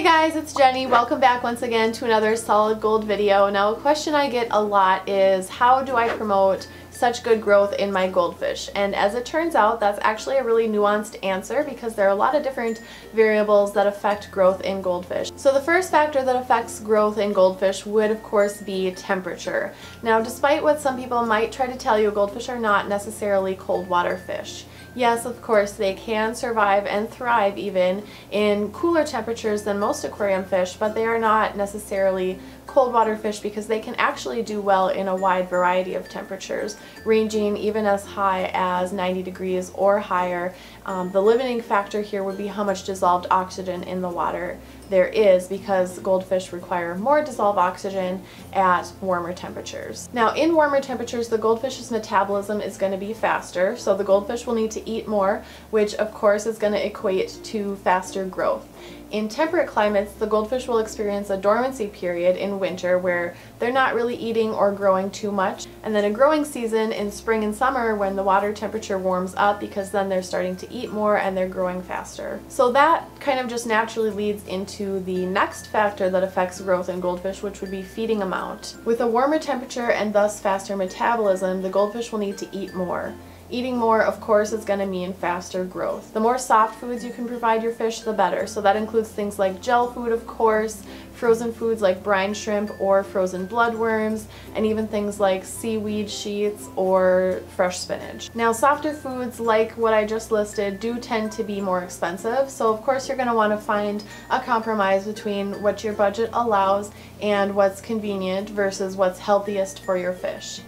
guys, it's Jenny. Welcome back once again to another solid gold video. Now, a question I get a lot is how do I promote such good growth in my goldfish? And as it turns out, that's actually a really nuanced answer because there are a lot of different variables that affect growth in goldfish. So the first factor that affects growth in goldfish would of course be temperature. Now, despite what some people might try to tell you, goldfish are not necessarily cold water fish. Yes, of course, they can survive and thrive even in cooler temperatures than most aquarium fish, but they are not necessarily cold water fish because they can actually do well in a wide variety of temperatures, ranging even as high as 90 degrees or higher. The limiting factor here would be how much dissolved oxygen in the water there is, because goldfish require more dissolved oxygen at warmer temperatures. Now, in warmer temperatures, the goldfish's metabolism is going to be faster, so the goldfish will need to eat more, which of course is going to equate to faster growth. In temperate climates, the goldfish will experience a dormancy period in winter where they're not really eating or growing too much, and then a growing season in spring and summer when the water temperature warms up, because then they're starting to eat more and they're growing faster. So that kind of just naturally leads into the next factor that affects growth in goldfish, which would be feeding amount. With a warmer temperature and thus faster metabolism, the goldfish will need to eat more. Eating more, of course, is going to mean faster growth. The more soft foods you can provide your fish, the better. So that includes things like gel food, of course, frozen foods like brine shrimp or frozen bloodworms, and even things like seaweed sheets or fresh spinach. Now, softer foods like what I just listed do tend to be more expensive, so of course you're going to want to find a compromise between what your budget allows and what's convenient versus what's healthiest for your fish.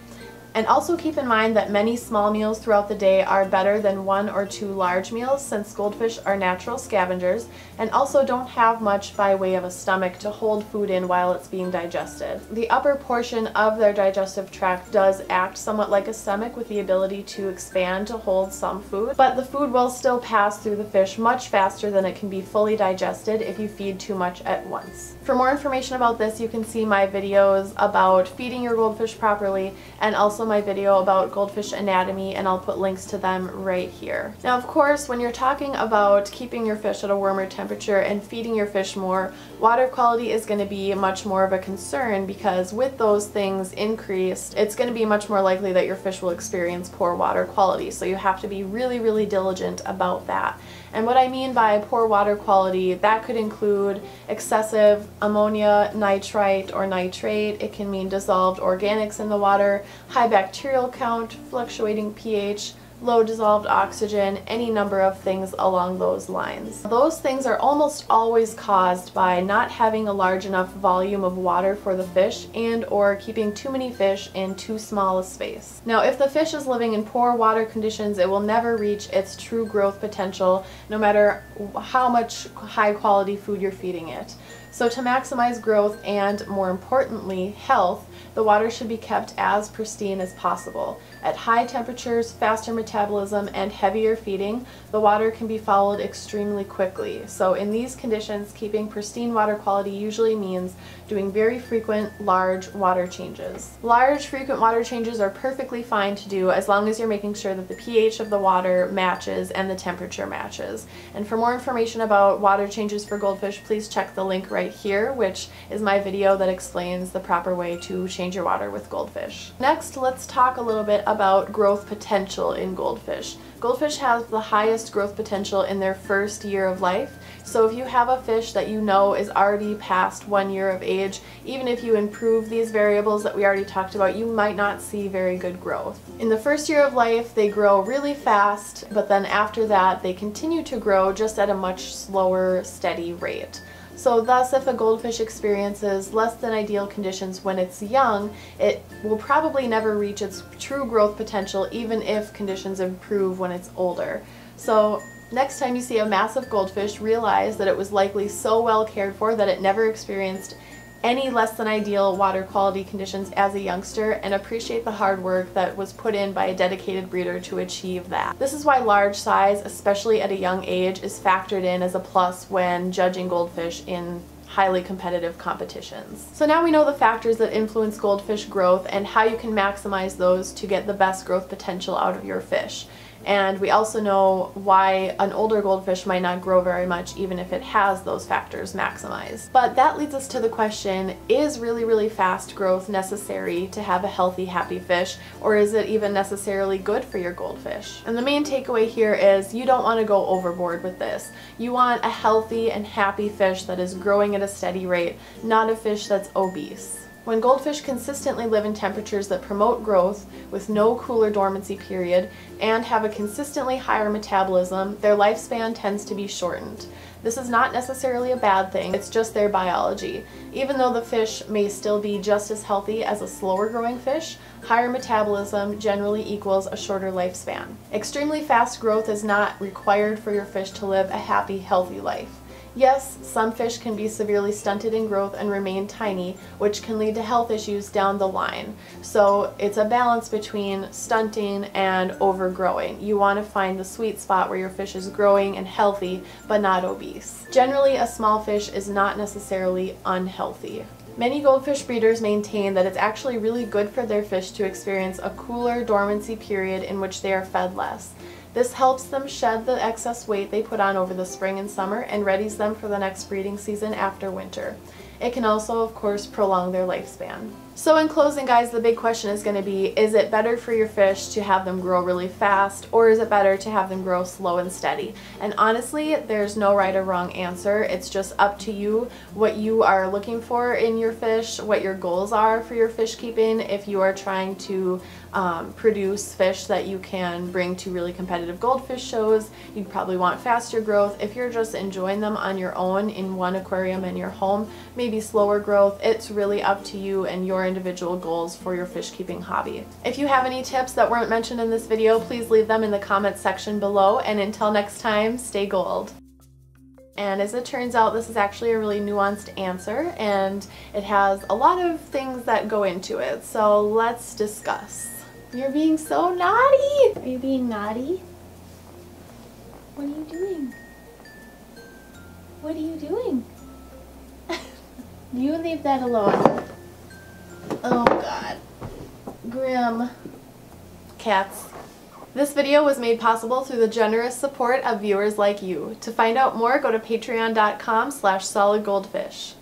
And also keep in mind that many small meals throughout the day are better than 1 or 2 large meals, since goldfish are natural scavengers and also don't have much by way of a stomach to hold food in while it's being digested. The upper portion of their digestive tract does act somewhat like a stomach with the ability to expand to hold some food, but the food will still pass through the fish much faster than it can be fully digested if you feed too much at once. For more information about this, you can see my videos about feeding your goldfish properly and also my video about goldfish anatomy, and I'll put links to them right here. Now, of course, when you're talking about keeping your fish at a warmer temperature and feeding your fish more, water quality is going to be much more of a concern, because with those things increased, it's going to be much more likely that your fish will experience poor water quality. So you have to be really, really diligent about that. And what I mean by poor water quality, that could include excessive ammonia, nitrite, or nitrate. It can mean dissolved organics in the water, high bacterial count, fluctuating pH, low dissolved oxygen, any number of things along those lines. Those things are almost always caused by not having a large enough volume of water for the fish and or keeping too many fish in too small a space. Now, if the fish is living in poor water conditions, it will never reach its true growth potential, no matter how much high quality food you're feeding it. So to maximize growth and, more importantly, health, the water should be kept as pristine as possible. At high temperatures, faster metabolism, and heavier feeding, the water can be fouled extremely quickly. So in these conditions, keeping pristine water quality usually means doing very frequent, large water changes. Large, frequent water changes are perfectly fine to do as long as you're making sure that the pH of the water matches and the temperature matches. And for more information about water changes for goldfish, please check the link right here, which is my video that explains the proper way to change your water with goldfish. Next, let's talk a little bit about growth potential in goldfish. Goldfish have the highest growth potential in their first year of life. So if you have a fish that you know is already past 1 year of age, even if you improve these variables that we already talked about, you might not see very good growth. In the first year of life, they grow really fast, but then after that, they continue to grow just at a much slower, steady rate. So thus, if a goldfish experiences less than ideal conditions when it's young, it will probably never reach its true growth potential even if conditions improve when it's older. So next time you see a massive goldfish, realize that it was likely so well cared for that it never experienced any less than ideal water quality conditions as a youngster, and appreciate the hard work that was put in by a dedicated breeder to achieve that. This is why large size, especially at a young age, is factored in as a plus when judging goldfish in highly competitive competitions. So now we know the factors that influence goldfish growth and how you can maximize those to get the best growth potential out of your fish. And we also know why an older goldfish might not grow very much even if it has those factors maximized. But that leads us to the question, is really fast growth necessary to have a healthy, happy fish, or is it even necessarily good for your goldfish? And the main takeaway here is you don't want to go overboard with this. You want a healthy and happy fish that is growing at a steady rate, not a fish that's obese. When goldfish consistently live in temperatures that promote growth with no cooler dormancy period and have a consistently higher metabolism, their lifespan tends to be shortened. This is not necessarily a bad thing, it's just their biology. Even though the fish may still be just as healthy as a slower growing fish, higher metabolism generally equals a shorter lifespan. Extremely fast growth is not required for your fish to live a happy, healthy life. Yes, some fish can be severely stunted in growth and remain tiny, which can lead to health issues down the line. So it's a balance between stunting and overgrowing. You want to find the sweet spot where your fish is growing and healthy, but not obese. Generally, a small fish is not necessarily unhealthy. Many goldfish breeders maintain that it's actually really good for their fish to experience a cooler dormancy period in which they are fed less. This helps them shed the excess weight they put on over the spring and summer and readies them for the next breeding season after winter. It can also, of course, prolong their lifespan. So in closing, guys, the big question is going to be, is it better for your fish to have them grow really fast, or is it better to have them grow slow and steady? And honestly, there's no right or wrong answer. It's just up to you what you are looking for in your fish, what your goals are for your fish keeping. If you are trying to produce fish that you can bring to really competitive goldfish shows, you'd probably want faster growth. If you're just enjoying them on your own in one aquarium in your home, maybe slower growth. It's really up to you and your individual goals for your fish keeping hobby. If you have any tips that weren't mentioned in this video, please leave them in the comments section below, and until next time, stay gold. And as it turns out, this is actually a really nuanced answer, and it has a lot of things that go into it, so let's discuss. You're being so naughty! Are you being naughty? What are you doing? What are you doing? You leave that alone. Oh God. Grim. Cats. This video was made possible through the generous support of viewers like you. To find out more, go to patreon.com/solidgoldfish.